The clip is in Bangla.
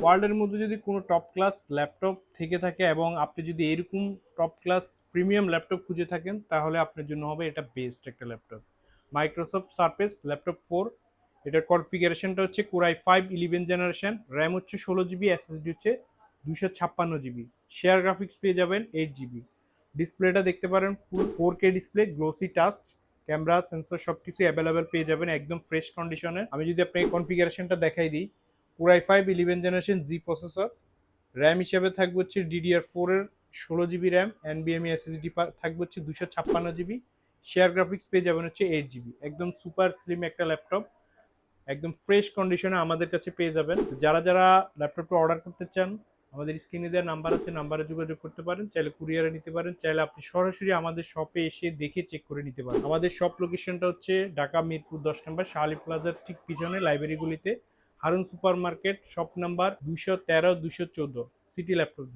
ওয়ার্ল্ডের মধ্যে যদি কোনো টপ ক্লাস ল্যাপটপ থেকে থাকে এবং আপনি যদি এরকম টপ ক্লাস প্রিমিয়াম ল্যাপটপ খুঁজে থাকেন তাহলে আপনার জন্য হবে এটা বেস্ট একটা ল্যাপটপ। Microsoft surface laptop 4। এটার কনফিগারেশনটা হচ্ছে কোর i5 11 জেনারেশন, র্যাম হচ্ছে 16 জিবি, এসএসডি হচ্ছে 256 জিবি, শেয়ার গ্রাফিক্স পেয়ে যাবেন 8 জিবি। ডিসপ্লেটা দেখতে পারেন ফুল 4K display, glossy touch, camera sensor সবকিছু অ্যাভেলেবেল পেয়ে যাবেন একদম ফ্রেশ কন্ডিশনে। আমি যদি আপনাকে কনফিগারেশনটা দেখাই দিই, কোর i5 11 জেনারেশন জি প্রসেসর, র্যাম হিসেবে থাকবে হচ্ছে DDR4 এর 16 জিবি র্যাম, এনবিএমই এসএসডি থাকবে হচ্ছে 256 জিবি, শেয়ার গ্রাফিক্স পেয়ে যাবেন হচ্ছে 8 জিবি। একদম সুপার স্লিম একটা ল্যাপটপ, একদম ফ্রেশ কন্ডিশনে আমাদের কাছে পেয়ে যাবেন। যারা যারা ল্যাপটপটা অর্ডার করতে চান আমাদের স্ক্রিনে দেওয়া নাম্বার আছে, নাম্বারে যোগাযোগ করতে পারেন, চাইলে কুরিয়ারে নিতে পারেন, চাইলে আপনি সরাসরি আমাদের শপে এসে দেখে চেক করে নিতে পারেন। আমাদের শপ লোকেশনটা হচ্ছে ঢাকা মিরপুর 10 নম্বর শাহালি প্লাজার ঠিক পিছনে লাইব্রেরিগুলিতে, Harun super market, shop number 213 214, city laptop.